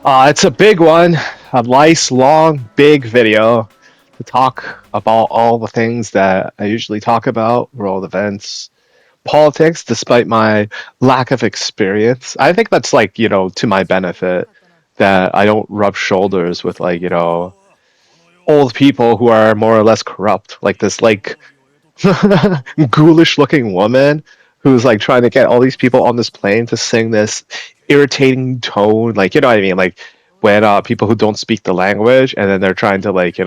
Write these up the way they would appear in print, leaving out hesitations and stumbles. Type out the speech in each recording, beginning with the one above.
It's a big one, a nice, long, big video to talk about all the things that I usually talk about, world events, politics, despite my lack of experience. I think that's like, to my benefit that I don't rub shoulders with like, old people who are more or less corrupt, like this like ghoulish looking woman who's like trying to get all these people on this plane to sing this irritating tone, like what I mean, like when people who don't speak the language and then they're trying to like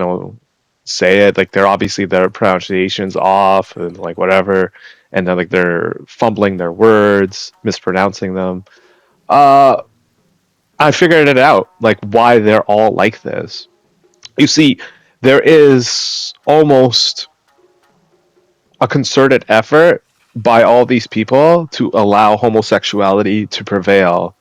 say it, like they're obviously their pronunciations off and like whatever, and then like they're fumbling their words, mispronouncing them. uh I figured it out, like why they're all like this. You see, there is almost a concerted effort by all these people to allow homosexuality to prevail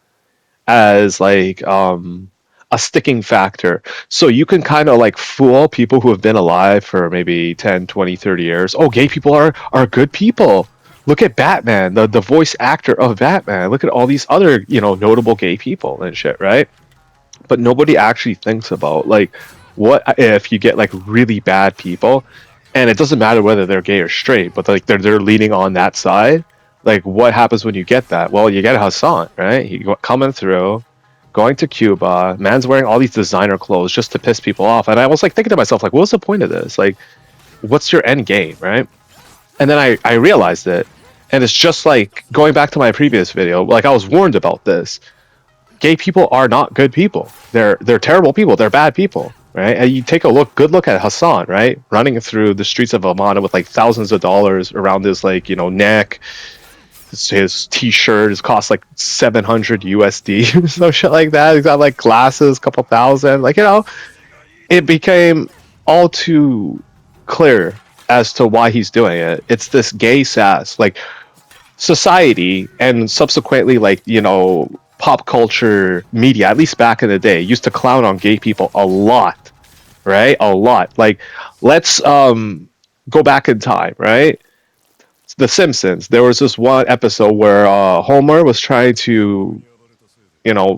as like a sticking factor. So you can kind of like fool people who have been alive for maybe 10, 20, 30 years. Oh, gay people are good people. Look at Batman, the voice actor of Batman. Look at all these other, notable gay people and shit, right? But nobody actually thinks about like what if you get like really bad people, and it doesn't matter whether they're gay or straight, but like they're leaning on that side. Like what happens when you get that? Well, you get Hassan, right? Coming through, going to Cuba. Man's wearing all these designer clothes just to piss people off, and I was like thinking to myself, like, what's the point of this? Like, what's your end game, right? And then I realized it, and it's just like going back to my previous video. Like I was warned about this. Gay people are not good people. They're terrible people. They're bad people, right? And you take a good look at Hassan, right, running through the streets of Amman with like thousands of dollars around his like neck. His T-shirt is cost like 700 USD or some shit like that. He's got like glasses, couple thousand. Like it became all too clear as to why he's doing it. It's this gay sass. Like society and subsequently like pop culture media, at least back in the day, used to clown on gay people a lot, right? A lot. Like let's go back in time, right? The Simpsons, there was this one episode where Homer was trying to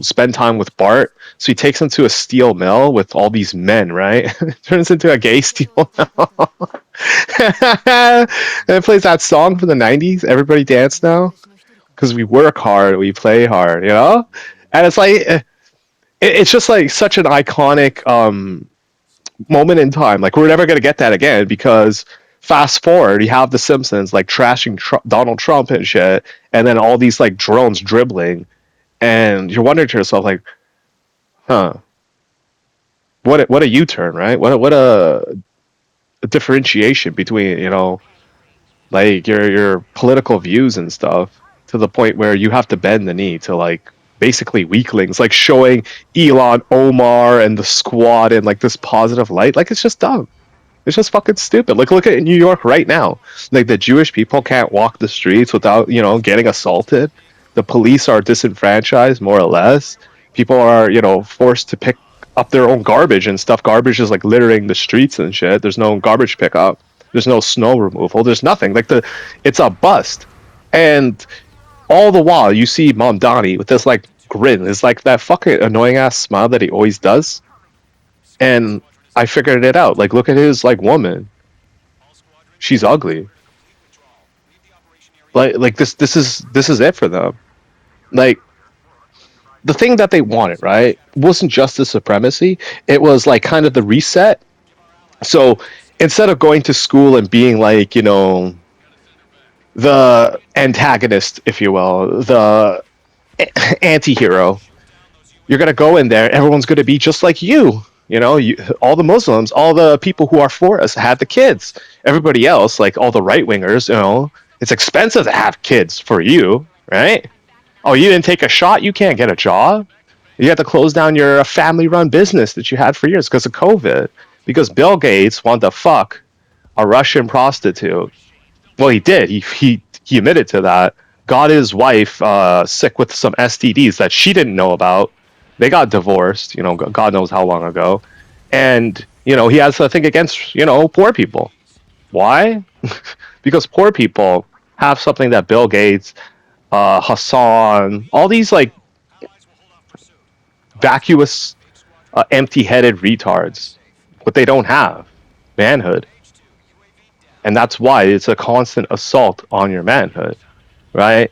spend time with Bart, so he takes him to a steel mill with all these men, right? Turns into a gay steel mill. And it plays that song from the 90s, Everybody Dance Now, because we work hard, we play hard, and it's like it's just like such an iconic moment in time. Like we're never gonna get that again because fast forward, you have the Simpsons like trashing Donald Trump and shit, and then all these like drones dribbling, and you're wondering to yourself like, huh, what a U-turn, right? A differentiation between like your political views and stuff, to the point where you have to bend the knee to like basically weaklings, like showing Elon, Omar, and the squad in like this positive light. Like it's just dumb. It's just fucking stupid. Like look at New York right now. Like the Jewish people can't walk the streets without getting assaulted. The police are disenfranchised more or less. People are forced to pick up their own garbage and stuff. Garbage is like littering the streets and shit. There's no garbage pickup. There's no snow removal. There's nothing. Like it's a bust. And all the while, you see Mamdani with this like grin. It's like that fucking annoying ass smile that he always does. And I figured it out. Like, look at his like woman. She's ugly. Like this is it for them. Like the thing that they wanted, right, wasn't justice supremacy. It was like kind of the reset. So instead of going to school and being like the antagonist, if you will, the anti-hero, you're gonna go in there. Everyone's gonna be just like you. All the Muslims, all the people who are for us had the kids. Everybody else, like all the right wingers, it's expensive to have kids for you, right? Oh, you didn't take a shot, you can't get a job. You had to close down your family-run business that you had for years because of COVID. Because Bill Gates wanted to fuck a Russian prostitute. Well, he did. He admitted to that. Got his wife sick with some STDs that she didn't know about. They got divorced, God knows how long ago. And, he has a thing against, poor people. Why? Because poor people have something that Bill Gates, Hassan, all these like vacuous, empty-headed retards. What they don't have, manhood, and that's why it's a constant assault on your manhood, right?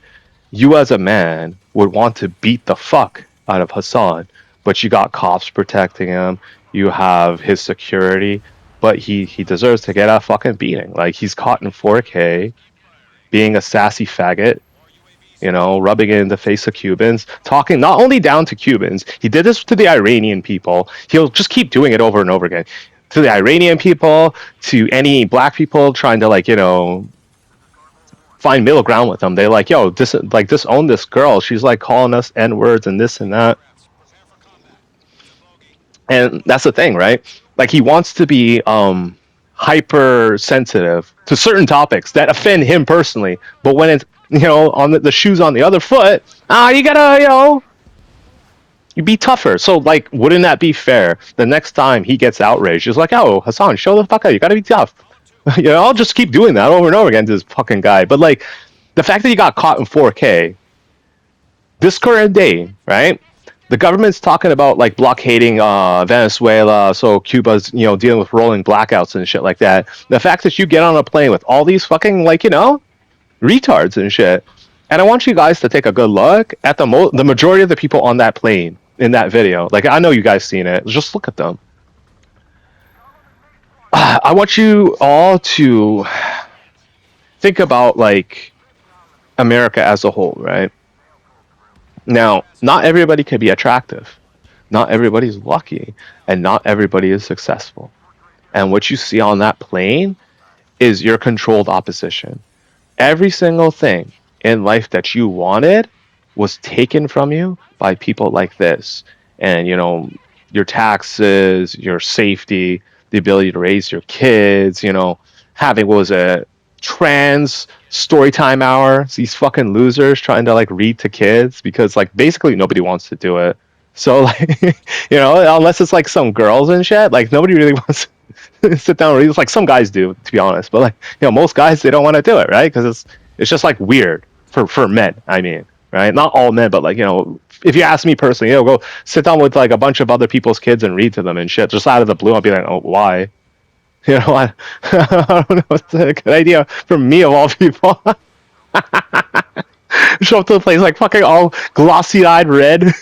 You as a man would want to beat the fuck out of Hassan, but you got cops protecting him. You have his security, but he deserves to get a fucking beating. Like he's caught in 4K being a sassy faggot, rubbing it in the face of Cubans, talking not only down to Cubans, he did this to the Iranian people. He'll just keep doing it over and over again. To the Iranian people, to any black people trying to find middle ground with them. They like, yo, disown this girl. She's like calling us N words and this and that. And that's the thing, right? Like he wants to be hypersensitive to certain topics that offend him personally, but when it's on the shoes on the other foot, you gotta you be tougher. So like, wouldn't that be fair? The next time he gets outraged, it's like, oh, Hassan, show the fuck out. You gotta be tough. I'll just keep doing that over and over again to this fucking guy. But like, the fact that he got caught in 4K this current day, right? The government's talking about like blockading Venezuela, so Cuba's dealing with rolling blackouts and shit like that. The fact that you get on a plane with all these fucking retards and shit, and I want you guys to take a good look at the majority of the people on that plane in that video. Like I know you guys seen it. Just look at them. I want you all to think about like America as a whole, right? Now, not everybody can be attractive. Not everybody's lucky, and not everybody is successful. And what you see on that plane is your controlled opposition. Every single thing in life that you wanted was taken from you by people like this. And, your taxes, your safety, the ability to raise your kids, having, what was it, trans story time hour, these fucking losers trying to like read to kids because like basically nobody wants to do it. So like unless it's like some girls and shit, like nobody really wants to sit down and read. It's like some guys do, to be honest, but like most guys, they don't want to do it, right? Because it's just like weird for men, I mean, right? Not all men, but like if you ask me personally, go sit down with like a bunch of other people's kids and read to them and shit just out of the blue. I'll be like, oh, why? I don't know. It's a good idea for me of all people. Show up to the place like fucking all glossy-eyed red,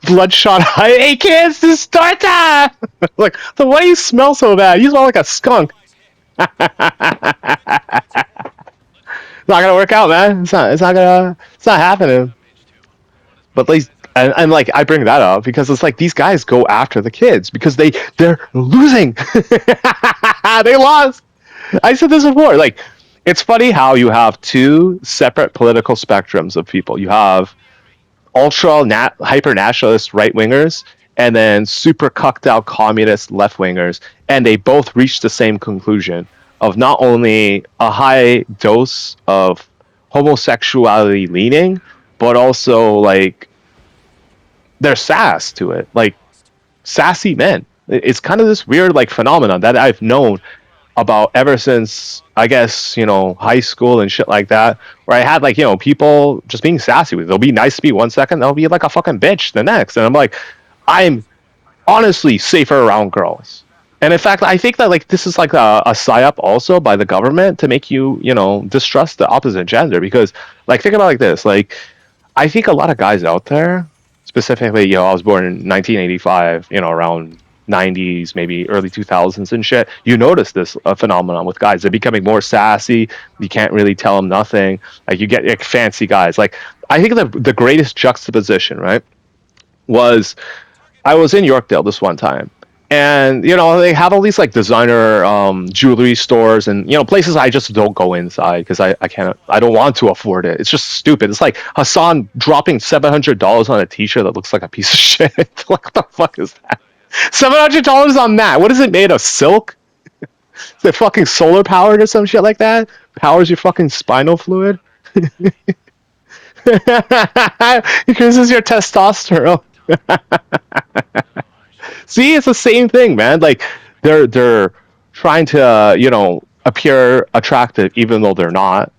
bloodshot eye. Hey kids, this is start time. Like, so why do you smell so bad? You smell like a skunk. It's not gonna work out, man. It's not happening. But at least, and like I bring that up because it's like these guys go after the kids because they're losing. They lost. I said this before. Like, it's funny how you have two separate political spectrums of people. You have hyper nationalist right wingers, and then super cucked out communist left wingers, and they both reach the same conclusion of not only a high dose of homosexuality leaning, but also like there's sass to it, like sassy men. It's kind of this weird like phenomenon that I've known about ever since I guess high school and shit like that, where I had like people just being sassy with. They'll be nice to me one second, they'll be like a fucking bitch the next, and I'm like, I'm honestly safer around girls. And in fact, I think that like this is like a psyop also by the government to make you distrust the opposite gender, because like think about it like this, like I think a lot of guys out there, specifically, I was born in 1985, around 90s, maybe early 2000s and shit. You notice this phenomenon with guys. They're becoming more sassy. You can't really tell them nothing. Like you get like fancy guys. Like I think the greatest juxtaposition, right, was I was in Yorkdale this one time. And they have all these like designer jewelry stores and places I just don't go inside because I don't want to afford it. It's just stupid. It's like Hassan dropping $700 on a t-shirt that looks like a piece of shit. What the fuck is that? $700 on that? What is it made of? Silk? Is it fucking solar powered or some shit like that? Powers your fucking spinal fluid? Because it's your testosterone. See, it's the same thing, man. Like they're trying to appear attractive even though they're not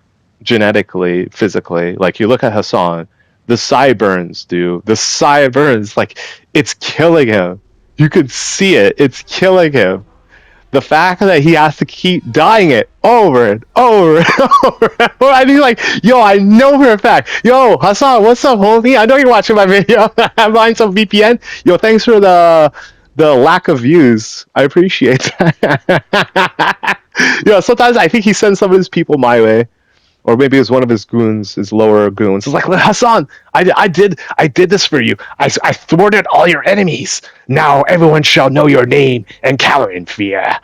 genetically, physically. Like you look at Hassan, The sideburns, dude. The sideburns, like, it's killing him. You could see it. It's killing him. The fact that he has to keep dying it over and over and over and over. I mean, like, yo, I know for a fact. Yo, Hassan, what's up, homie? I know you're watching my video. I'm buying some VPN. Yo, thanks for the lack of views. I appreciate that. Yo, sometimes I think he sends some of his people my way, or maybe it was one of his goons, his lower goons. It's like, Hassan, I did this for you. I thwarted all your enemies. Now everyone shall know your name and cower in fear.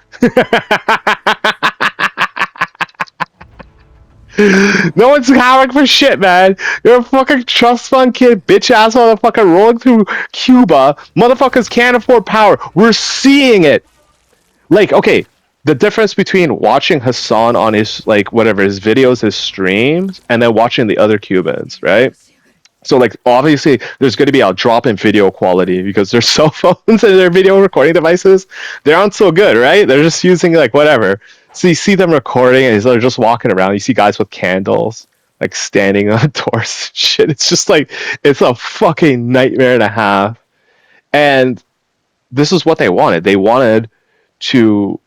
No one's cowering for shit, man. You're a fucking trust fund kid, bitch ass motherfucker rolling through Cuba. Motherfuckers can't afford power. We're seeing it. Like, okay, the difference between watching Hassan on his, like, whatever, his videos, his streams, and then watching the other Cubans, right? So, like, obviously there's going to be a drop in video quality because their cell phones and their video recording devices, they aren't so good, right? They're just using, like, whatever. So you see them recording and they're just walking around. You see guys with candles, like, standing on doors and shit. It's just like, it's a fucking nightmare and a half. And this is what they wanted. They wanted to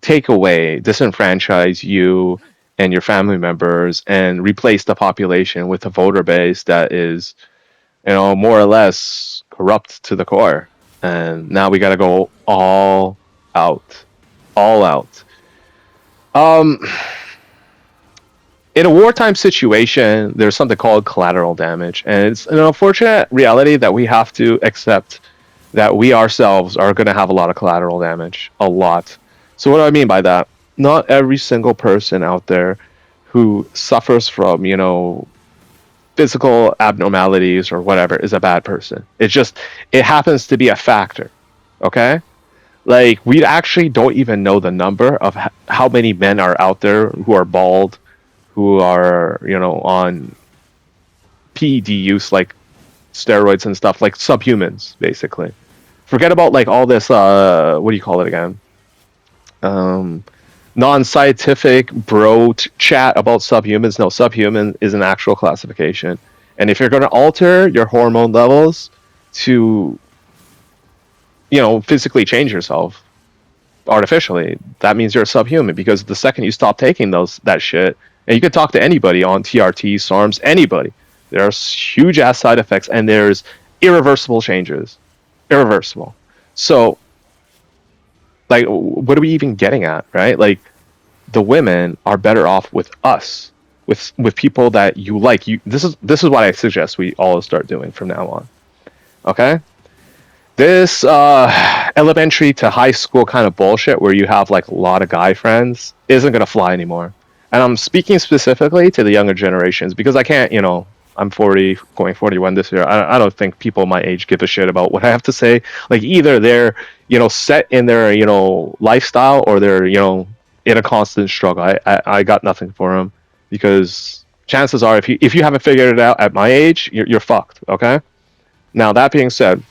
take away, disenfranchise you and your family members and replace the population with a voter base that is, more or less corrupt to the core. And now we got to go all out. All out. Um, in a wartime situation, there's something called collateral damage. And it's an unfortunate reality that we have to accept that we ourselves are going to have a lot of collateral damage. A lot. So, what do I mean by that? Not every single person out there who suffers from, physical abnormalities or whatever is a bad person. It happens to be a factor. Okay? Like, we actually don't even know the number of how many men are out there who are bald, who are, on PED use, like steroids and stuff, like subhumans, basically. Forget about, like, all this, what do you call it again? Non-scientific chat about subhumans. No, subhuman is an actual classification. And if you're going to alter your hormone levels to, physically change yourself artificially, that means you're a subhuman, because the second you stop taking that shit, and you can talk to anybody on TRT, SARMs, anybody, there's huge ass side effects and there's irreversible changes. Irreversible. So, like, what are we even getting at, right? Like, the women are better off with us, with people that you like. This is what I suggest we all start doing from now on. Okay? This elementary to high school kind of bullshit where you have, like, a lot of guy friends isn't gonna fly anymore. And I'm speaking specifically to the younger generations because I can't, I'm 40, going 41 this year. I don't think people my age give a shit about what I have to say. Like, either they're, set in their, lifestyle, or they're, in a constant struggle. I got nothing for them, because chances are, if you haven't figured it out at my age, you're fucked. Okay. Now, that being said,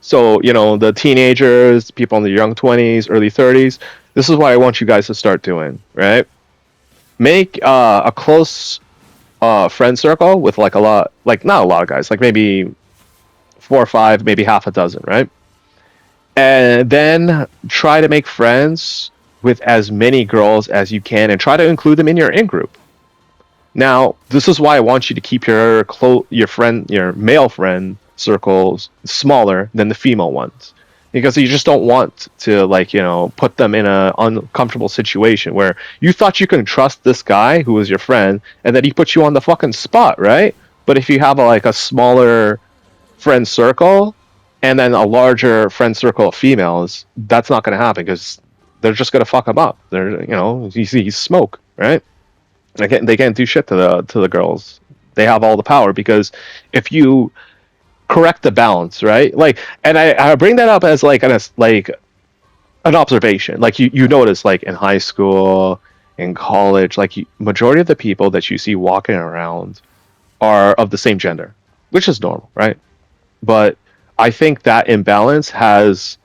so, the teenagers, people in the young 20s, early 30s, this is what I want you guys to start doing, right? Make a close friend circle with, like, not a lot of guys, like maybe 4 or 5, maybe half a dozen, right? And then try to make friends with as many girls as you can and try to include them in your in-group. Now, this is why I want you to keep your male friend circles smaller than the female ones, because you just don't want to, like, put them in an uncomfortable situation where you thought you can trust this guy who was your friend, and then he puts you on the fucking spot, right? But if you have a smaller friend circle and then a larger friend circle of females, that's not going to happen, because they're just going to fuck him up. They're, you see smoke, right? They can't do shit to the girls. They have all the power, because if you correct the balance, right? Like, and I bring that up as like an observation. Like, you notice, like, in high school, in college, like, majority of the people that you see walking around are of the same gender, which is normal, right? But I think that imbalance has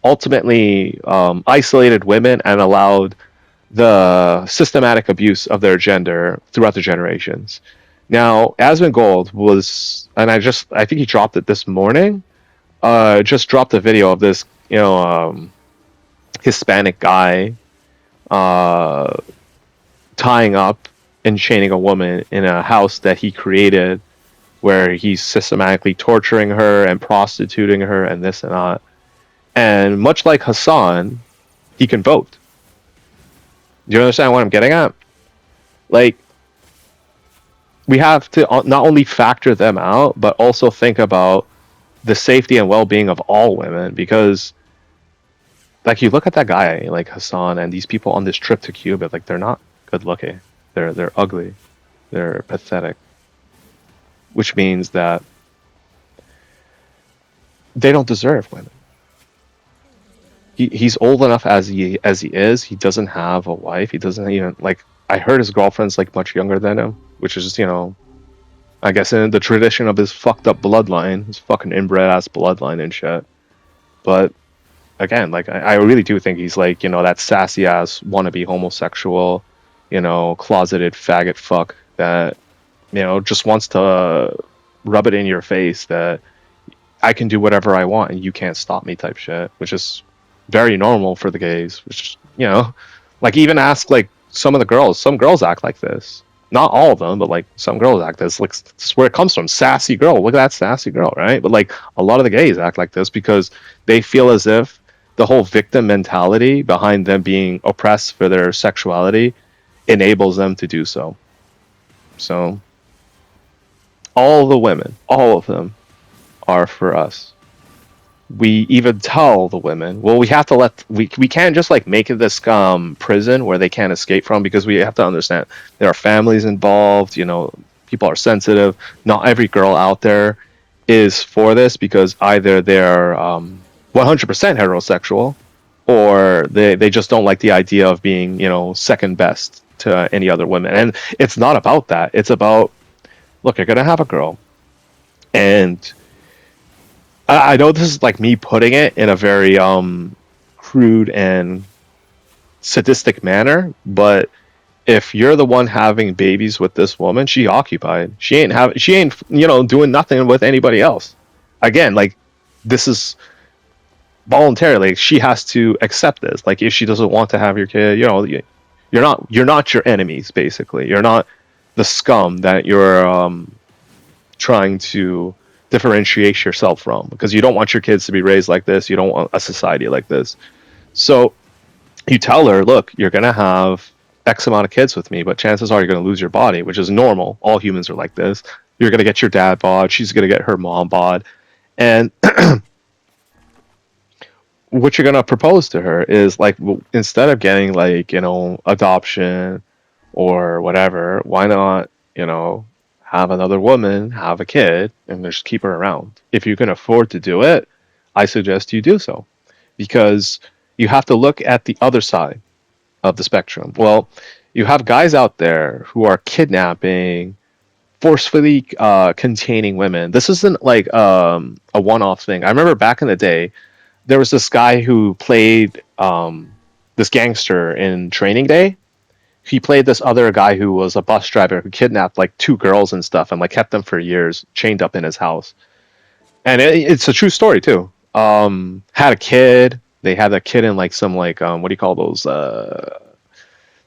ultimately isolated women and allowed the systematic abuse of their gender throughout the generations. Now, Asmongold was, and I think he dropped it this morning. Just dropped a video of this, Hispanic guy, uh, tying up and chaining a woman in a house that he created, where he's systematically torturing her and prostituting her and this and that. And much like Hassan, he can vote. Do you understand what I'm getting at? Like, we have to not only factor them out, but also think about the safety and well-being of all women, because like you look at that guy like Hassan and these people on this trip to Cuba, like they're not good looking. They're ugly. They're pathetic. Which means that they don't deserve women. He's old enough as he is. He doesn't have a wife. He doesn't even like. I heard his girlfriend's like much younger than him, which is just, I guess in the tradition of his fucked up bloodline, his fucking inbred ass bloodline and shit. But again, like I really do think he's like, that sassy ass wannabe homosexual, closeted faggot fuck that, just wants to rub it in your face that I can do whatever I want and you can't stop me type shit, which is very normal for the gays, which, like even ask like some of the girls, some girls act like this. Not all of them, but like some girls act this. Like this is where it comes from. Sassy girl. Look at that sassy girl, right? But like a lot of the gays act like this because they feel as if the whole victim mentality behind them being oppressed for their sexuality enables them to do so. So all the women, all of them, are for us. We even tell the women, well, we have to we can't just like make it this prison where they can't escape from, because we have to understand there are families involved, people are sensitive. Not every girl out there is for this, because either they're 100% heterosexual, or they just don't like the idea of being, second best to any other women. And it's not about that. It's about, look, you're gonna have a girl, and I know this is like me putting it in a very crude and sadistic manner, but if you're the one having babies with this woman, she occupied. She ain't doing nothing with anybody else. Again, like this is voluntarily. She has to accept this. Like if she doesn't want to have your kid, you're not your enemies. Basically, you're not the scum that you're trying to differentiate yourself from, because you don't want your kids to be raised like this. You don't want a society like this. So you tell her, look, you're going to have X amount of kids with me, but chances are you're going to lose your body, which is normal. All humans are like this. You're going to get your dad bod. She's going to get her mom bod. And what you're going to propose to her is like, instead of getting like, adoption or whatever, why not, have another woman, have a kid, and just keep her around. If you can afford to do it, I suggest you do so, because you have to look at the other side of the spectrum. Well, you have guys out there who are kidnapping, forcefully containing women. This isn't like a one-off thing. I remember back in the day, there was this guy who played this gangster in Training Day. He played this other guy who was a bus driver who kidnapped like two girls and stuff, and like kept them for years chained up in his house. And it's a true story too. Had a kid. They had a kid in like some like what do you call those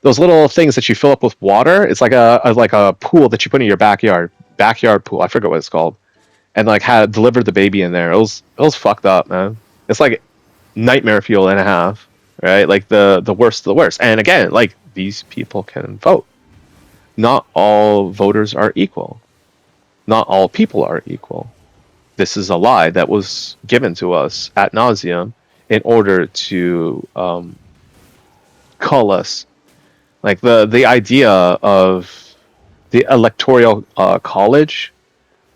little things that you fill up with water? It's like a pool that you put in your backyard pool. I forget what it's called. And like had delivered the baby in there. It was fucked up, man. It's like nightmare fuel and a half, right? Like the worst of the worst. And again, like these people can vote. Not all voters are equal. Not all people are equal. This is a lie that was given to us ad nauseum in order to cull us. Like the idea of the electoral college,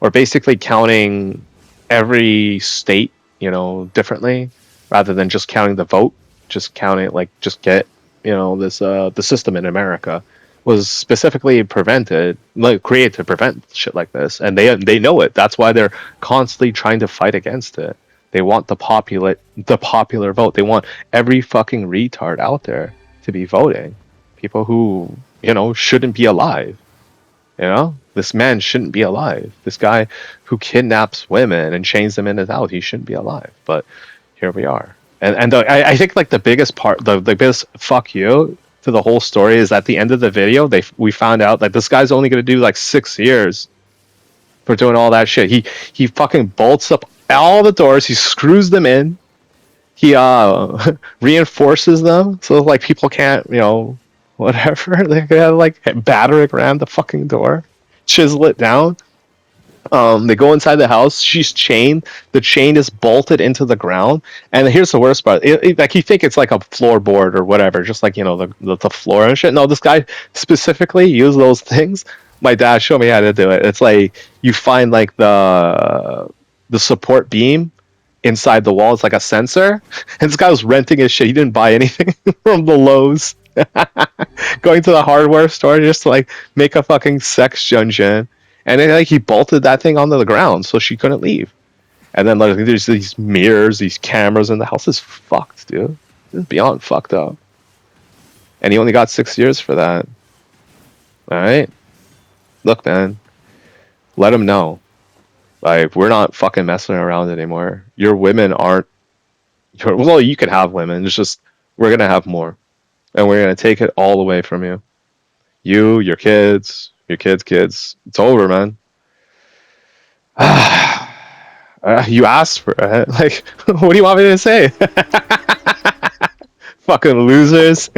or basically counting every state, differently, rather than just counting the vote, just counting like just get this the system in America was specifically created to prevent shit like this, and they know it. That's why they're constantly trying to fight against it. They want the popular vote. They want every fucking retard out there to be voting, people who shouldn't be alive. You know, this man shouldn't be alive. This guy who kidnaps women and chains them in his house, he shouldn't be alive. But here we are. I think like the biggest part, the biggest fuck you to the whole story is at the end of the video, we found out that this guy's only going to do like 6 years for doing all that shit. He fucking bolts up all the doors. He screws them in. He reinforces them so like people can't, whatever. They gotta like batter it around the fucking door, chisel it down. They go inside the house. She's chained. The chain is bolted into the ground. And here's the worst part: like you think it's like a floorboard or whatever, just like the floor and shit. No, this guy specifically used those things. My dad showed me how to do it. It's like you find like the support beam inside the wall. It's like a sensor. And this guy was renting his shit. He didn't buy anything from the Lowe's. Going to the hardware store just to like make a fucking sex dungeon, and then like he bolted that thing onto the ground so she couldn't leave. And then like there's these mirrors, these cameras in the house. Is fucked, dude. It's beyond fucked up. And he only got 6 years for that. All right, look, man, let him know. Like we're not fucking messing around anymore. Your women aren't. Well, you can have women. It's just we're gonna have more, and we're gonna take it all away from you. You, your kids, kids. It's over, man. You asked for it. Like, what do you want me to say? Fucking losers.